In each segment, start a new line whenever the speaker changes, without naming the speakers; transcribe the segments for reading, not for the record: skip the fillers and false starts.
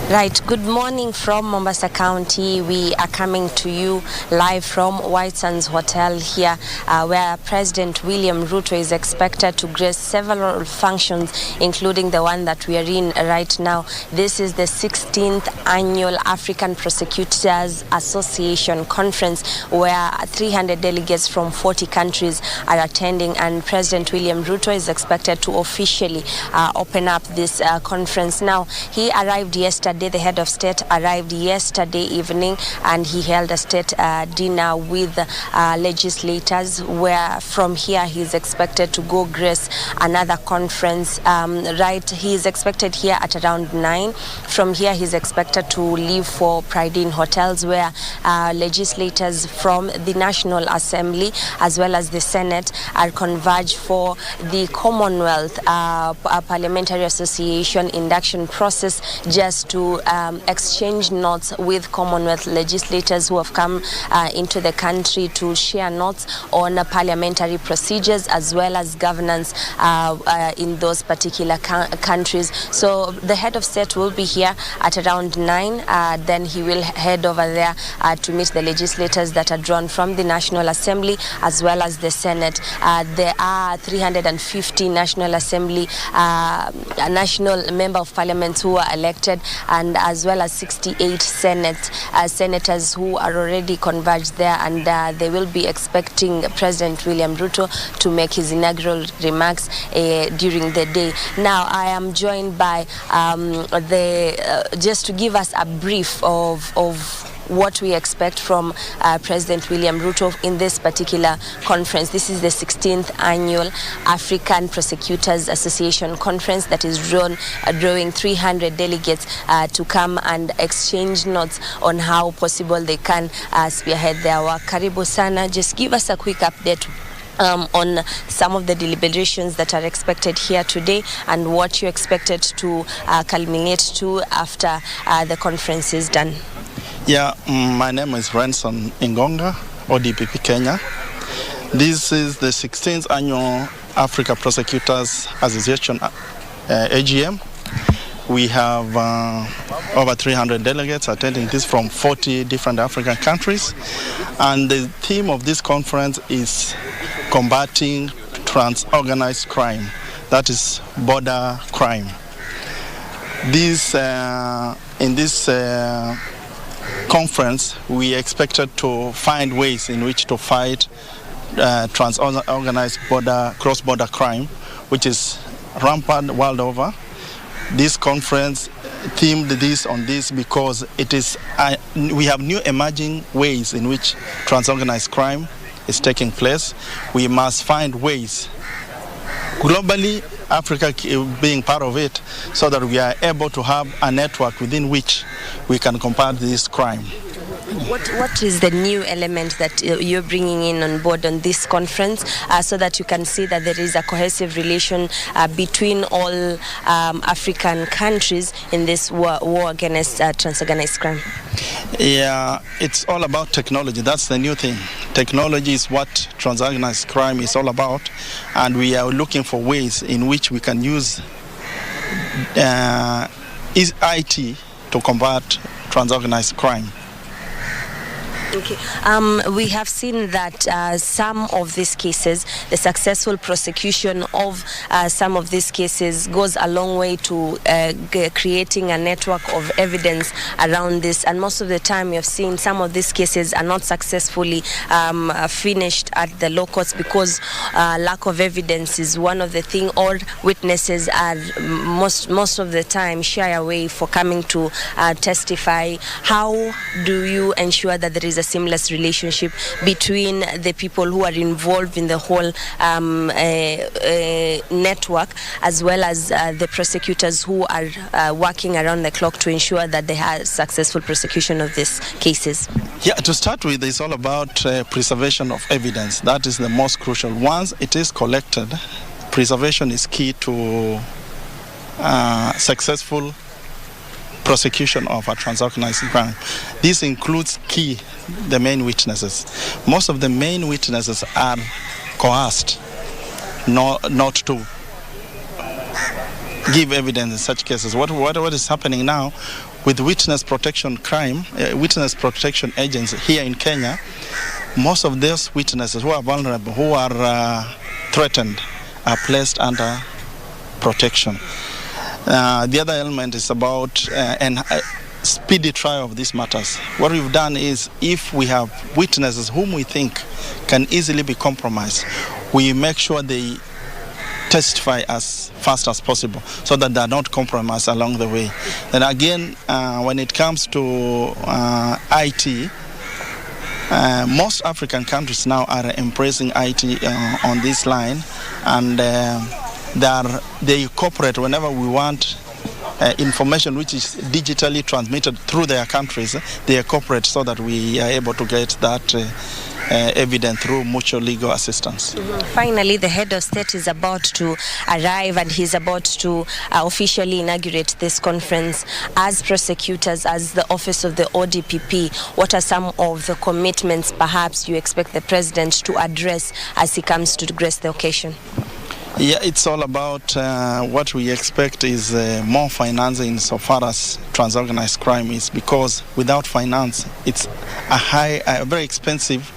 Right, good morning from Mombasa County. We are coming to you live from White Sands Hotel here, where President William Ruto is expected to grace several functions, including the one that we are in right now. This is the 16th Annual African Prosecutors Association Conference, where 300 delegates from 40 countries are attending, and President William Ruto is expected to officially open up this conference. Now, he arrived yesterday. The head of state arrived yesterday evening, and he held a state dinner with legislators, where from here he is expected to go grace another conference. He is expected here at around 9. From here he is expected to leave for Pride Inn Hotels, where legislators from the National Assembly as well as the Senate are converged for the Commonwealth Parliamentary Association induction process, just to exchange notes with Commonwealth legislators who have come into the country to share notes on parliamentary procedures as well as governance in those particular countries. So the head of state will be here at around 9. Then he will head over there to meet the legislators that are drawn from the National Assembly as well as the Senate. There are 350 National Assembly national member of parliament who are elected, and as well as 68 senators who are already converged there, and they will be expecting President William Ruto to make his inaugural remarks during the day. Now, I am joined by just to give us a brief of what we expect from President William Ruto in this particular conference. This is the 16th Annual African Prosecutors Association Conference that is drawing 300 delegates to come and exchange notes on how possible they can spearhead their work. Karibu sana, just give us a quick update on some of the deliberations that are expected here today and what you expected to culminate to after the conference is done.
Yeah, my name is Ranson Ingonga, ODPP Kenya. This is the 16th Annual Africa Prosecutors Association AGM. We have over 300 delegates attending this from 40 different African countries. And the theme of this conference is combating trans-organized crime, that is border crime. In this conference, we expected to find ways in which to fight trans-organized cross-border crime, which is rampant world over. This conference themed on this because it is we have new emerging ways in which trans-organized crime is taking place. We must find ways globally, Africa being part of it, so that we are able to have a network within which we can combat this crime.
What is the new element that you're bringing in on board on this conference so that you can see that there is a cohesive relation between all African countries in this war against transorganized crime?
Yeah, it's all about technology. That's the new thing. Technology is what transorganized crime is all about, and we are looking for ways in which we can use IT to combat transorganized crime.
Okay. We have seen that some of these cases, the successful prosecution of some of these cases goes a long way to creating a network of evidence around this. And most of the time we have seen some of these cases are not successfully finished at the law courts because lack of evidence is one of the things, or witnesses are most of the time shy away for coming to testify. How do you ensure that there is a seamless relationship between the people who are involved in the whole network as well as the prosecutors who are working around the clock to ensure that they have successful prosecution of these cases?
Yeah, to start with, it's all about preservation of evidence. That is the most crucial. Once it is collected, preservation is key to successful prosecution of a transorganized crime. This includes the main witnesses. Most of the main witnesses are coerced not to give evidence in such cases. What is happening now with witness protection agents here in Kenya? Most of those witnesses who are vulnerable, who are threatened, are placed under protection. The other element is about speedy trial of these matters. What we've done is, if we have witnesses whom we think can easily be compromised, we make sure they testify as fast as possible so that they are not compromised along the way. Then again, when it comes to IT, most African countries now are embracing IT on this line, and they cooperate whenever we want information which is digitally transmitted through their countries. They cooperate so that we are able to get that evidence through mutual legal assistance.
Finally, the head of state is about to arrive, and he's about to officially inaugurate this conference. As prosecutors, as the office of the ODPP, what are some of the commitments perhaps you expect the president to address as he comes to grace the occasion?
Yeah, it's all about what we expect is more financing so far as transorganized crime is, because without finance, it's a very expensive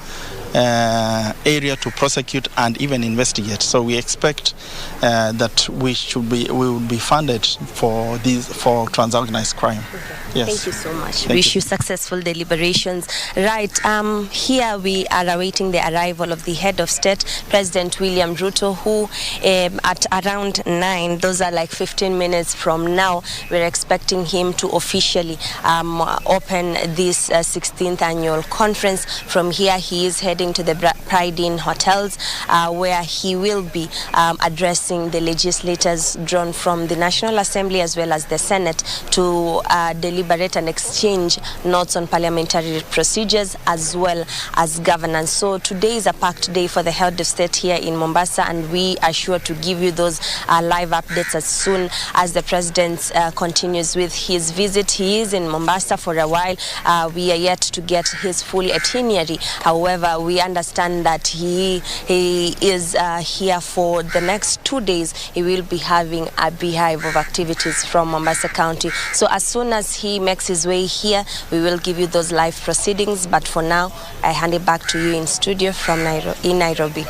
area to prosecute and even investigate. So we expect that we will be funded for transorganized crime.
Okay.
Yes.
Thank you so much.
Wish
you successful deliberations. Right, here we are awaiting the arrival of the head of state, President William Ruto, who at around 9, those are like 15 minutes from now, we're expecting him to officially open this 16th annual conference. From here, he is heading to the Pride Inn hotels, where he will be addressing the legislators drawn from the National Assembly as well as the Senate to deliberate and exchange notes on parliamentary procedures as well as governance. So today is a packed day for the head of state here in Mombasa, and we are sure to give you those live updates as soon as the president continues with his visit. He is in Mombasa for a while. We are yet to get his full itinerary. However, we understand that he is here for the next 2 days. He will be having a beehive of activities from Mombasa County. So as soon as he makes his way here, we will give you those live proceedings. But for now, I hand it back to you in studio from Nairobi.